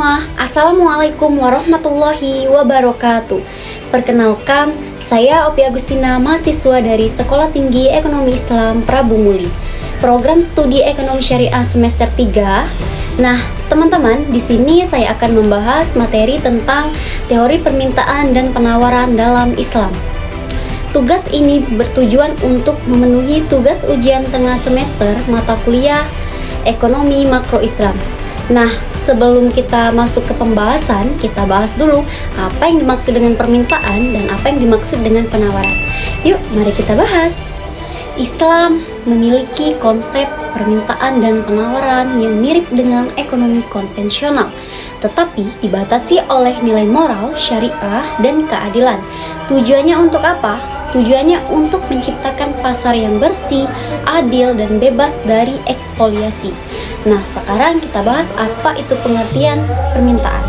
semua, Assalamualaikum warahmatullahi wabarakatuh. Perkenalkan, saya Opi Agustina, mahasiswa dari Sekolah Tinggi Ekonomi Islam Prabu Muli, program studi ekonomi syariah semester 3. Nah, teman-teman, di sini saya akan membahas materi tentang teori permintaan dan penawaran dalam Islam. Tugas ini bertujuan untuk memenuhi tugas ujian tengah semester mata kuliah Ekonomi Makro Islam. Nah, sebelum kita masuk ke pembahasan, kita bahas dulu apa yang dimaksud dengan permintaan dan apa yang dimaksud dengan penawaran. Yuk, mari kita bahas. Islam memiliki konsep permintaan dan penawaran yang mirip dengan ekonomi konvensional, tetapi dibatasi oleh nilai moral, syariah, dan keadilan. Tujuannya untuk apa? Tujuannya untuk menciptakan pasar yang bersih, adil, dan bebas dari ekspoliasi. Nah, sekarang kita bahas apa itu pengertian permintaan.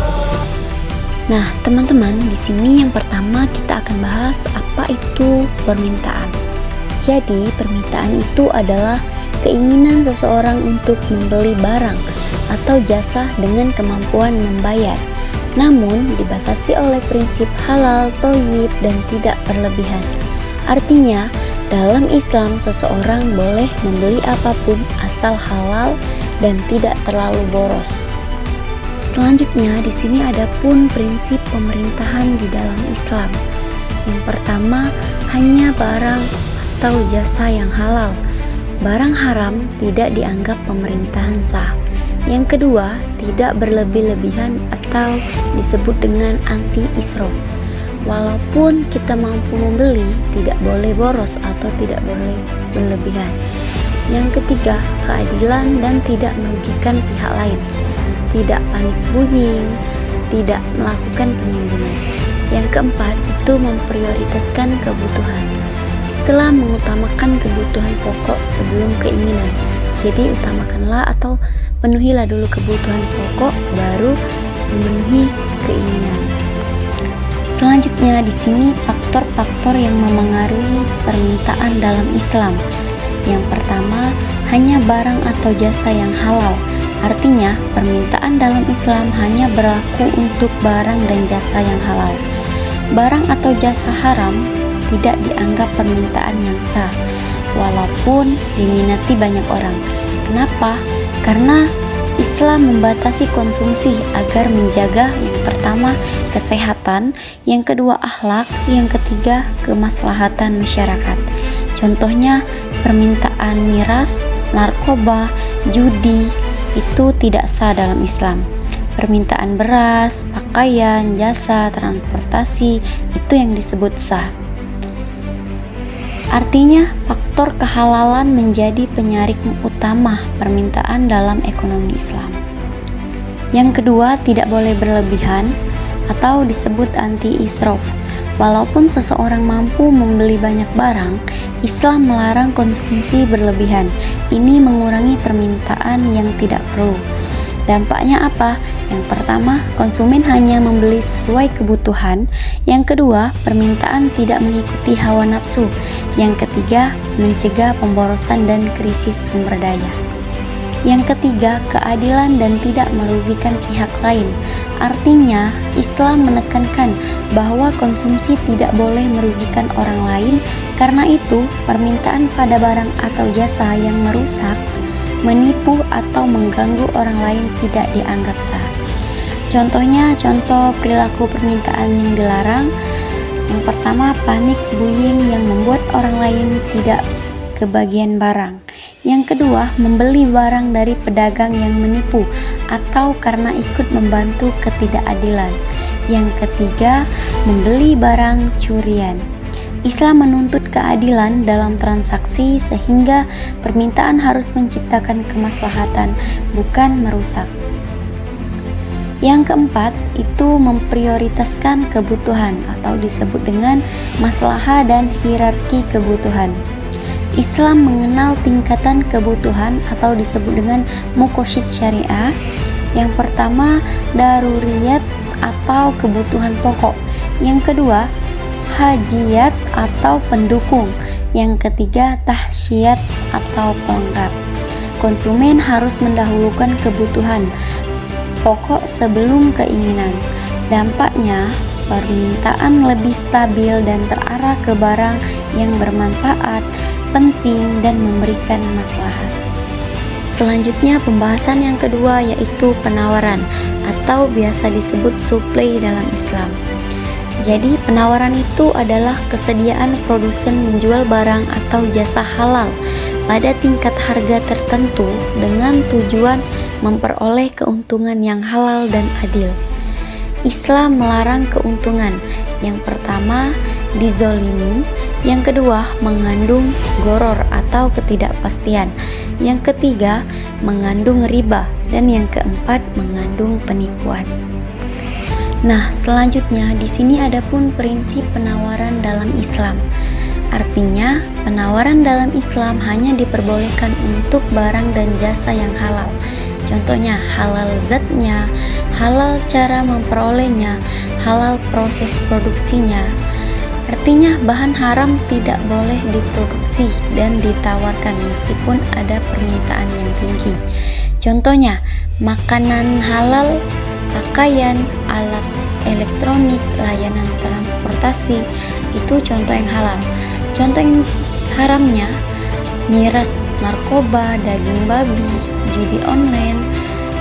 Nah, teman-teman, di sini yang pertama kita akan bahas apa itu permintaan. Jadi, permintaan itu adalah keinginan seseorang untuk membeli barang atau jasa dengan kemampuan membayar, namun dibatasi oleh prinsip halal, thayyib, dan tidak berlebihan. Artinya, dalam Islam seseorang boleh membeli apapun asal halal dan tidak terlalu boros. Selanjutnya, di sini ada pun prinsip pemerintahan di dalam Islam. Yang pertama, hanya barang atau jasa yang halal. Barang haram tidak dianggap pemerintahan sah. Yang kedua, tidak berlebih-lebihan atau disebut dengan anti-israf. Walaupun kita mampu membeli, tidak boleh boros atau tidak boleh berlebihan. Yang ketiga, keadilan dan tidak merugikan pihak lain. Tidak panik buying, tidak melakukan penimbunan. Yang keempat, itu memprioritaskan kebutuhan. Islam mengutamakan kebutuhan pokok sebelum keinginan. Jadi utamakanlah atau penuhilah dulu kebutuhan pokok, baru memenuhi keinginan. Selanjutnya di sini faktor-faktor yang memengaruhi permintaan dalam Islam. Yang pertama, hanya barang atau jasa yang halal. Artinya, permintaan dalam Islam hanya berlaku untuk barang dan jasa yang halal. Barang atau jasa haram tidak dianggap permintaan yang sah, walaupun diminati banyak orang. Kenapa? Karena Islam membatasi konsumsi agar menjaga yang pertama kesehatan, yang kedua akhlak, yang ketiga kemaslahatan masyarakat. Contohnya permintaan miras, narkoba, judi itu tidak sah dalam Islam. Permintaan beras, pakaian, jasa, transportasi itu yang disebut sah. Artinya, faktor kehalalan menjadi penyaring utama permintaan dalam ekonomi Islam. Yang kedua, tidak boleh berlebihan atau disebut anti-israf. Walaupun seseorang mampu membeli banyak barang, Islam melarang konsumsi berlebihan. Ini mengurangi permintaan yang tidak perlu. Dampaknya apa? Yang pertama, konsumen hanya membeli sesuai kebutuhan. Yang kedua, permintaan tidak mengikuti hawa nafsu. Yang ketiga, mencegah pemborosan dan krisis sumber daya. Yang ketiga, keadilan dan tidak merugikan pihak lain. Artinya, Islam menekankan bahwa konsumsi tidak boleh merugikan orang lain. Karena itu, permintaan pada barang atau jasa yang merusak, menipu atau mengganggu orang lain tidak dianggap sah. Contohnya, contoh perilaku permintaan yang dilarang. Yang pertama, panik buying yang membuat orang lain tidak kebagian barang. Yang kedua, membeli barang dari pedagang yang menipu atau karena ikut membantu ketidakadilan. Yang ketiga, membeli barang curian. Islam menuntut keadilan dalam transaksi sehingga permintaan harus menciptakan kemaslahatan, bukan merusak. Yang keempat, itu memprioritaskan kebutuhan atau disebut dengan maslahah dan hierarki kebutuhan. Islam mengenal tingkatan kebutuhan atau disebut dengan muqasid syariah. Yang pertama, daruriyat atau kebutuhan pokok. Yang kedua, hajiyat atau pendukung. Yang ketiga, tahsyiyat atau pelengkap. Konsumen harus mendahulukan kebutuhan pokok sebelum keinginan. Dampaknya, permintaan lebih stabil dan terarah ke barang yang bermanfaat, penting, dan memberikan maslahat. Selanjutnya, pembahasan yang kedua yaitu penawaran atau biasa disebut suplai dalam Islam. Jadi, penawaran itu adalah kesediaan produsen menjual barang atau jasa halal pada tingkat harga tertentu dengan tujuan memperoleh keuntungan yang halal dan adil. Islam melarang keuntungan. Yang pertama, dizolimi. Yang kedua, mengandung goror atau ketidakpastian. Yang ketiga, mengandung riba. Dan yang keempat, mengandung penipuan. Nah, selanjutnya di sini ada pun prinsip penawaran dalam Islam. Artinya, penawaran dalam Islam hanya diperbolehkan untuk barang dan jasa yang halal. Contohnya, halal zatnya, halal cara memperolehnya, halal proses produksinya. Artinya, bahan haram tidak boleh diproduksi dan ditawarkan meskipun ada permintaan yang tinggi. Contohnya, makanan halal, pakaian, alat elektronik, layanan transportasi, itu contoh yang halal. Contoh yang haramnya, miras, narkoba, daging babi, judi online,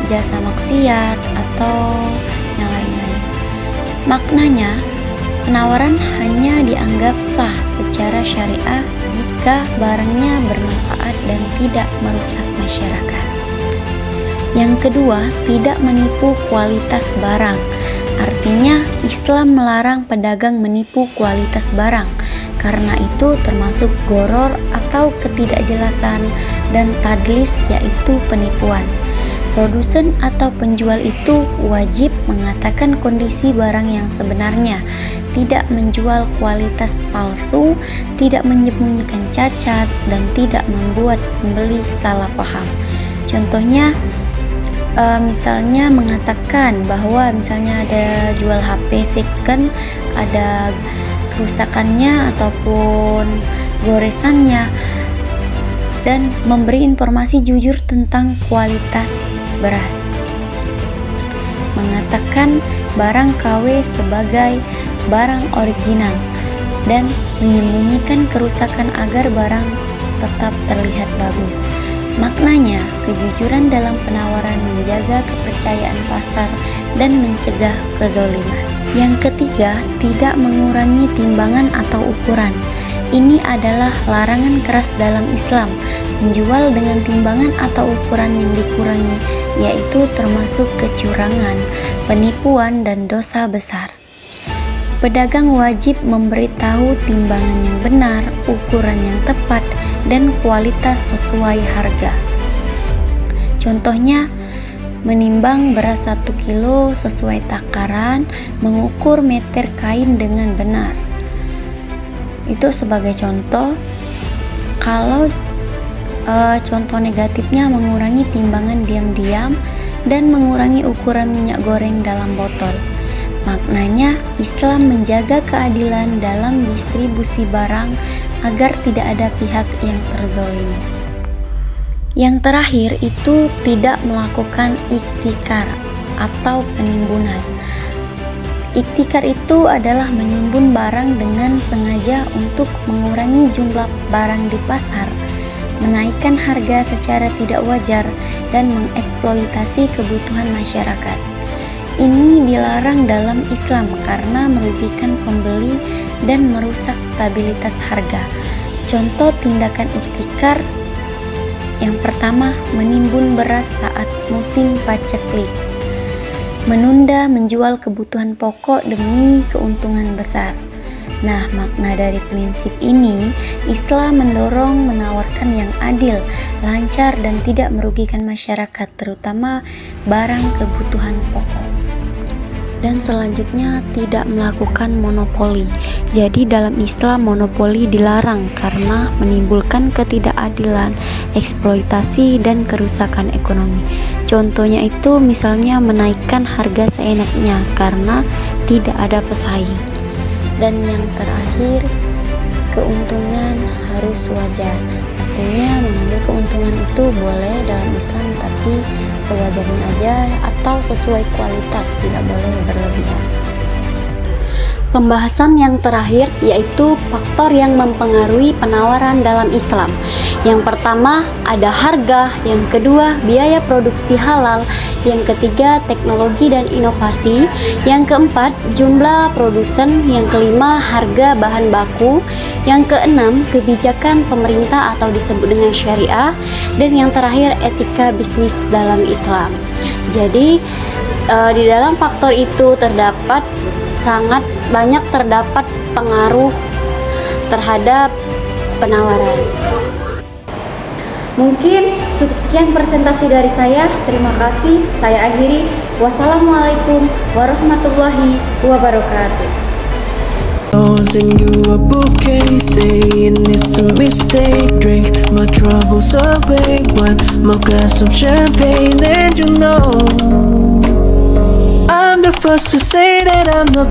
jasa maksiat, atau yang lain-lain. Maknanya, penawaran hanya dianggap sah secara syariah jika barangnya bermanfaat dan tidak merusak masyarakat. Yang kedua, tidak menipu kualitas barang. Artinya, Islam melarang pedagang menipu kualitas barang. Karena itu termasuk goror atau ketidakjelasan dan tadlis, yaitu penipuan. Produsen atau penjual itu wajib mengatakan kondisi barang yang sebenarnya, tidak menjual kualitas palsu, tidak menyembunyikan cacat, dan tidak membuat pembeli salah paham. Contohnya, misalnya mengatakan bahwa misalnya ada jual HP second, ada kerusakannya ataupun goresannya, dan memberi informasi jujur tentang kualitas beras. Mengatakan barang KW sebagai barang original dan menyembunyikan kerusakan agar barang tetap terlihat bagus. Maknanya, kejujuran dalam penawaran menjaga kepercayaan pasar dan mencegah kezoliman. Yang ketiga, tidak mengurangi timbangan atau ukuran. Ini adalah larangan keras dalam Islam. Menjual dengan timbangan atau ukuran yang dikurangi, yaitu termasuk kecurangan, penipuan, dan dosa besar. Pedagang wajib memberitahu timbangan yang benar, ukuran yang tepat, dan kualitas sesuai harga. Contohnya, menimbang beras 1 kilo sesuai takaran, mengukur meter kain dengan benar. Itu sebagai contoh. Kalau contoh negatifnya, mengurangi timbangan diam-diam dan mengurangi ukuran minyak goreng dalam botol. Maknanya, Islam menjaga keadilan dalam distribusi barang agar tidak ada pihak yang terzolimi. Yang terakhir itu tidak melakukan iktikar atau penimbunan. Iktikar itu adalah menimbun barang dengan sengaja untuk mengurangi jumlah barang di pasar, menaikkan harga secara tidak wajar, dan mengeksploitasi kebutuhan masyarakat. Ini dilarang dalam Islam karena merugikan pembeli dan merusak stabilitas harga. Contoh tindakan iktikar yang pertama, menimbun beras saat musim paceklik. Menunda menjual kebutuhan pokok demi keuntungan besar. Nah, makna dari prinsip ini, Islam mendorong menawarkan yang adil, lancar, dan tidak merugikan masyarakat, terutama barang kebutuhan pokok. Dan selanjutnya, tidak melakukan monopoli. Jadi dalam Islam monopoli dilarang karena menimbulkan ketidakadilan, eksploitasi, dan kerusakan ekonomi. Contohnya itu misalnya menaikkan harga seenaknya karena tidak ada pesaing. Dan yang terakhir, keuntungan harus wajar. artinya mengambil keuntungan itu boleh dalam Islam, tapi sewajarnya aja atau sesuai kualitas, tidak boleh berlebihan. Pembahasan yang terakhir yaitu faktor yang mempengaruhi penawaran dalam Islam. Yang pertama ada harga, yang kedua biaya produksi halal, yang ketiga teknologi dan inovasi, yang keempat jumlah produsen, yang kelima harga bahan baku, yang keenam kebijakan pemerintah atau disebut dengan syariah, dan yang terakhir etika bisnis dalam Islam. Jadi di dalam faktor itu sangat banyak terdapat pengaruh terhadap penawaran. Mungkin cukup sekian presentasi dari saya. Terima kasih. Saya akhiri. Wassalamualaikum warahmatullahi wabarakatuh. Sing you a bouquet, saying it's a mistake. Drink my troubles away, one more glass of champagne, and you know I'm the first to say that I'm not